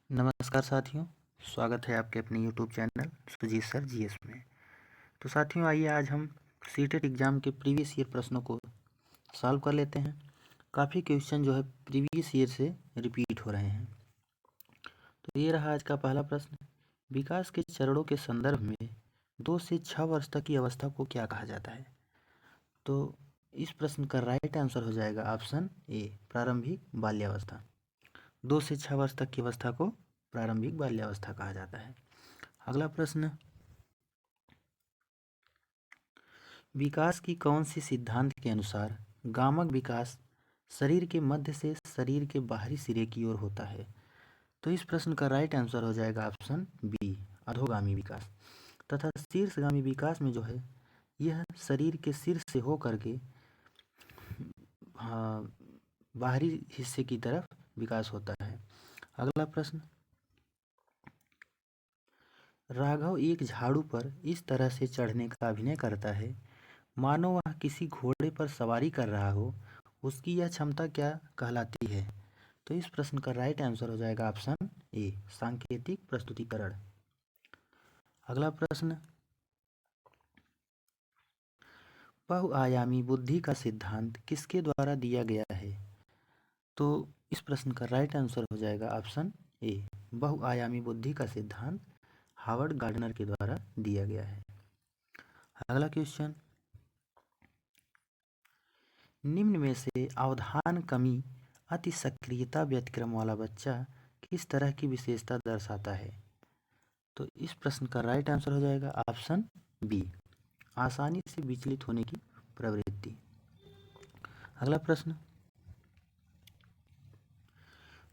नमस्कार साथियों, स्वागत है आपके अपने YouTube channel Sujeet sir GS में। तो साथियों, आइए आज हम सीटेट एग्ज़ाम के प्रीवियस ईयर प्रश्नों को सॉल्व कर लेते हैं। काफ़ी क्वेश्चन जो है प्रीवियस ईयर से रिपीट हो रहे हैं। तो ये रहा आज का पहला प्रश्न। विकास के चरणों के संदर्भ में 2 से 6 वर्ष तक की अवस्था को क्या कहा जाता है? तो इस प्रश्न का राइट आंसर हो जाएगा ऑप्शन ए, प्रारंभिक बाल्यावस्था। 2 से 6 वर्ष तक की अवस्था को प्रारंभिक बाल्यावस्था कहा जाता है। अगला प्रश्न, विकास की कौन सी सिद्धांत के अनुसार गामक विकास शरीर के मध्य से शरीर के बाहरी सिरे की ओर होता है? तो इस प्रश्न का राइट आंसर हो जाएगा ऑप्शन बी, अधोगामी विकास। तथा शीर्षगामी विकास में जो है यह शरीर के सिर से होकर के बाहरी हिस्से की तरफ विकास होता है। अगला प्रश्न, राघव एक झाड़ू पर इस तरह से चढ़ने का अभिनय करता है मानो वह किसी घोड़े पर सवारी कर रहा हो। उसकी यह क्षमता क्या कहलाती है? तो इस प्रश्न का राइट आंसर हो जाएगा ऑप्शन ए, सांकेतिक प्रस्तुतीकरण। अगला प्रश्न, बहुआयामी बुद्धि का सिद्धांत किसके द्वारा दिया गया है? तो इस प्रश्न का राइट आंसर हो जाएगा ऑप्शन ए, बहुआयामी बुद्धि का सिद्धांत हार्वर्ड गार्डनर के द्वारा दिया गया है। अगला क्वेश्चन, निम्न में से अवधान कमी अति सक्रियता व्यतिक्रम वाला बच्चा किस तरह की विशेषता दर्शाता है? तो इस प्रश्न का राइट आंसर हो जाएगा ऑप्शन बी, आसानी से विचलित होने की प्रवृत्ति। अगला प्रश्न,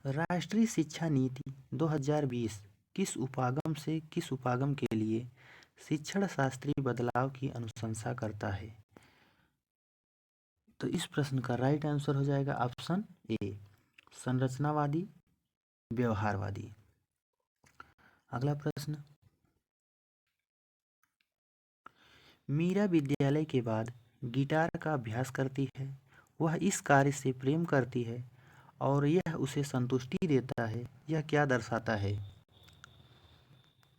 राष्ट्रीय शिक्षा नीति 2020 किस उपागम से किस उपागम के लिए शिक्षण शास्त्रीय बदलाव की अनुशंसा करता है? तो इस प्रश्न का राइट आंसर हो जाएगा ऑप्शन ए, संरचनावादी व्यवहारवादी। अगला प्रश्न, मीरा विद्यालय के बाद गिटार का अभ्यास करती है। वह इस कार्य से प्रेम करती है और यह उसे संतुष्टि देता है। यह क्या दर्शाता है?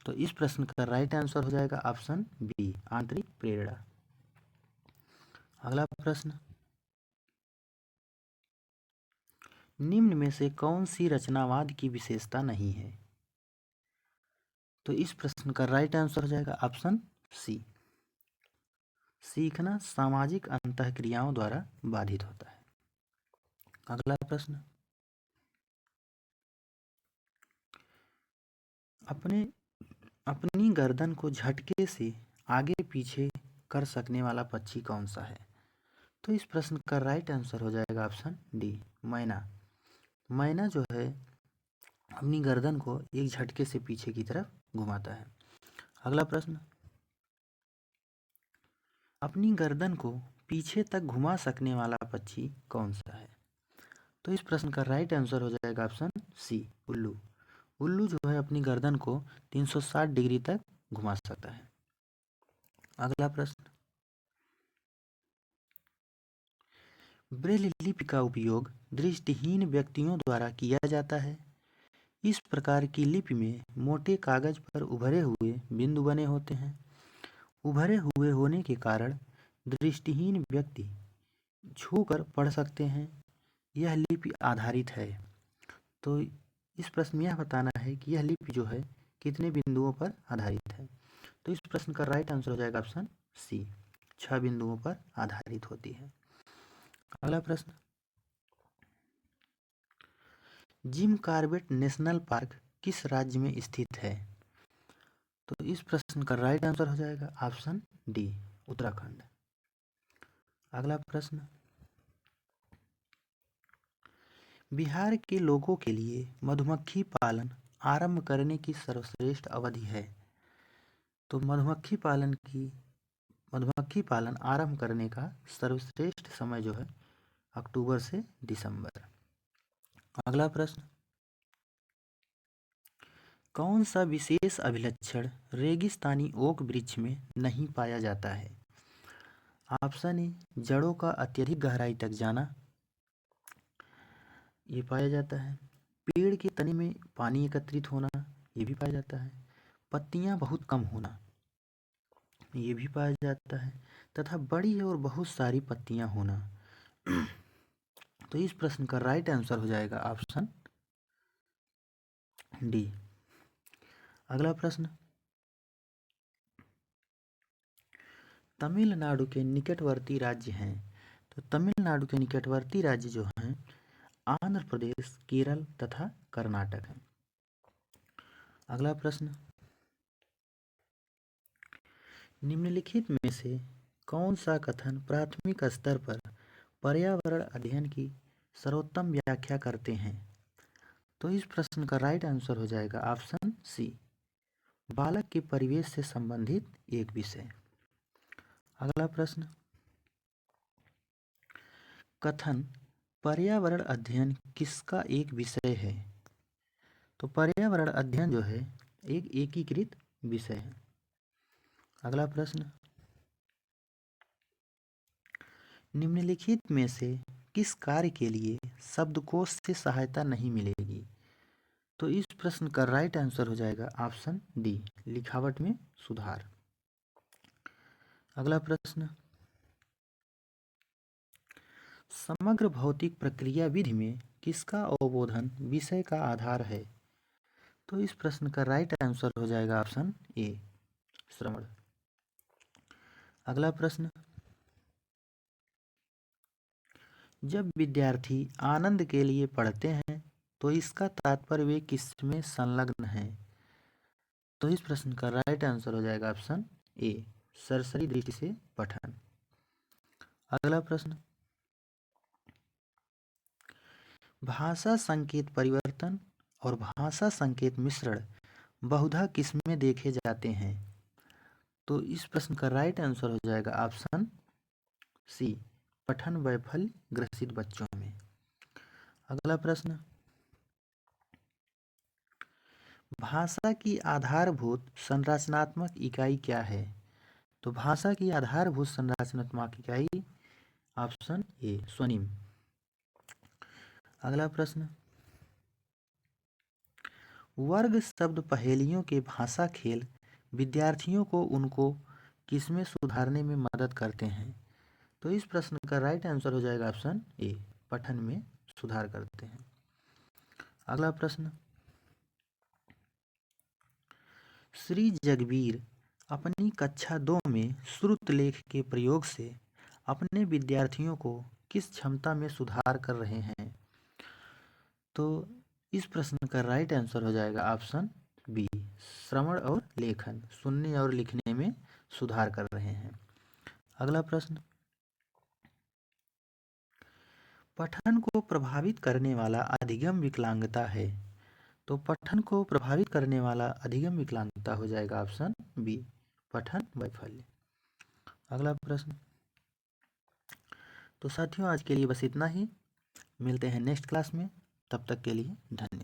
तो इस प्रश्न का राइट आंसर हो जाएगा ऑप्शन बी, आंतरिक प्रेरणा। अगला प्रश्न, निम्न में से कौन सी रचनावाद की विशेषता नहीं है? तो इस प्रश्न का राइट आंसर हो जाएगा ऑप्शन सी, सीखना सामाजिक अंतःक्रियाओं द्वारा बाधित होता है। अगला प्रश्न, अपनी गर्दन को झटके से आगे पीछे कर सकने वाला पक्षी कौन सा है? तो इस प्रश्न का राइट आंसर हो जाएगा ऑप्शन डी, मैना। मैना जो है अपनी गर्दन को एक झटके से पीछे की तरफ घुमाता है। अगला प्रश्न, अपनी गर्दन को पीछे तक घुमा सकने वाला पक्षी कौन सा है? तो इस प्रश्न का राइट आंसर हो जाएगा ऑप्शन सी, उल्लू। उल्लू जो है अपनी गर्दन को 360 डिग्री तक घुमा सकता है। अगला प्रश्न, ब्रेल लिपि का उपयोग दृष्टिहीन व्यक्तियों द्वारा किया जाता है। इस प्रकार की लिपि में मोटे कागज पर उभरे हुए बिंदु बने होते हैं। उभरे हुए होने के कारण दृष्टिहीन व्यक्ति छूकर पढ़ सकते हैं। यह लिपि आधारित है। तो इस प्रश्न में यह बताना है कि यह लिपि जो है कितने बिंदुओं पर आधारित है। तो इस प्रश्न का राइट आंसर हो जाएगा ऑप्शन सी, 6 बिंदुओं पर आधारित होती है। अगला प्रश्न, जिम कॉर्बेट नेशनल पार्क किस राज्य में स्थित है? तो इस प्रश्न का राइट आंसर हो जाएगा ऑप्शन डी, उत्तराखंड। अगला प्रश्न, बिहार के लोगों के लिए मधुमक्खी पालन आरंभ करने की सर्वश्रेष्ठ अवधि है। तो मधुमक्खी पालन आरंभ करने का सर्वश्रेष्ठ समय जो है अक्टूबर से दिसंबर। अगला प्रश्न, कौन सा विशेष अभिलक्षण रेगिस्तानी ओक वृक्ष में नहीं पाया जाता है? ऑप्शन ए, जड़ों का अत्यधिक गहराई तक जाना, ये पाया जाता है। पेड़ के तने में पानी एकत्रित होना, ये भी पाया जाता है। पत्तियां बहुत कम होना, ये भी पाया जाता है। तथा बड़ी और बहुत सारी पत्तियां होना। तो इस प्रश्न का राइट आंसर हो जाएगा ऑप्शन डी। अगला प्रश्न, तमिलनाडु के निकटवर्ती राज्य हैं। तो तमिलनाडु के निकटवर्ती राज्य जो हैं आंध्र प्रदेश, केरल तथा कर्नाटक है। अगला प्रश्न, निम्नलिखित में से कौन सा कथन प्राथमिक स्तर पर पर्यावरण अध्ययन की सर्वोत्तम व्याख्या करते हैं? तो इस प्रश्न का राइट आंसर हो जाएगा ऑप्शन सी, बालक के परिवेश से संबंधित एक विषय। अगला प्रश्न, कथन पर्यावरण अध्ययन किसका एक विषय है? तो पर्यावरण अध्ययन जो है एक एकीकृत विषय है। अगला प्रश्न, निम्नलिखित में से किस कार्य के लिए शब्दकोश से सहायता नहीं मिलेगी? तो इस प्रश्न का राइट आंसर हो जाएगा ऑप्शन डी, लिखावट में सुधार। अगला प्रश्न, समग्र भौतिक प्रक्रिया विधि में किसका अवबोधन विषय का आधार है? तो इस प्रश्न का राइट आंसर हो जाएगा ऑप्शन ए, श्रवण। अगला प्रश्न, जब विद्यार्थी आनंद के लिए पढ़ते हैं तो इसका तात्पर्य वे किसमें संलग्न हैं? तो इस प्रश्न का राइट आंसर हो जाएगा ऑप्शन ए, सरसरी दृष्टि से पठन। अगला प्रश्न, भाषा संकेत परिवर्तन और भाषा संकेत मिश्रण बहुधा किसमें देखे जाते हैं? तो इस प्रश्न का राइट आंसर हो जाएगा ऑप्शन सी, पठन वैफल्य ग्रसित बच्चों में। अगला प्रश्न, भाषा की आधारभूत संरचनात्मक इकाई क्या है? तो भाषा की आधारभूत संरचनात्मक इकाई ऑप्शन ए, स्वनिम। अगला प्रश्न, वर्ग शब्द पहेलियों के भाषा खेल विद्यार्थियों को उनको किसमें सुधारने में मदद करते हैं? तो इस प्रश्न का राइट आंसर हो जाएगा ऑप्शन ए, पठन में सुधार करते हैं। अगला प्रश्न, श्री जगबीर अपनी कक्षा 2 में श्रुतलेख के प्रयोग से अपने विद्यार्थियों को किस क्षमता में सुधार कर रहे हैं? तो इस प्रश्न का राइट आंसर हो जाएगा ऑप्शन बी, श्रवण और लेखन, सुनने और लिखने में सुधार कर रहे हैं। अगला प्रश्न, पठन को प्रभावित करने वाला अधिगम विकलांगता है। तो पठन को प्रभावित करने वाला अधिगम विकलांगता हो जाएगा ऑप्शन बी, पठन वैफल्य। अगला प्रश्न, तो साथियों आज के लिए बस इतना ही, मिलते हैं नेक्स्ट क्लास में, तब तक के लिए धन्यवाद।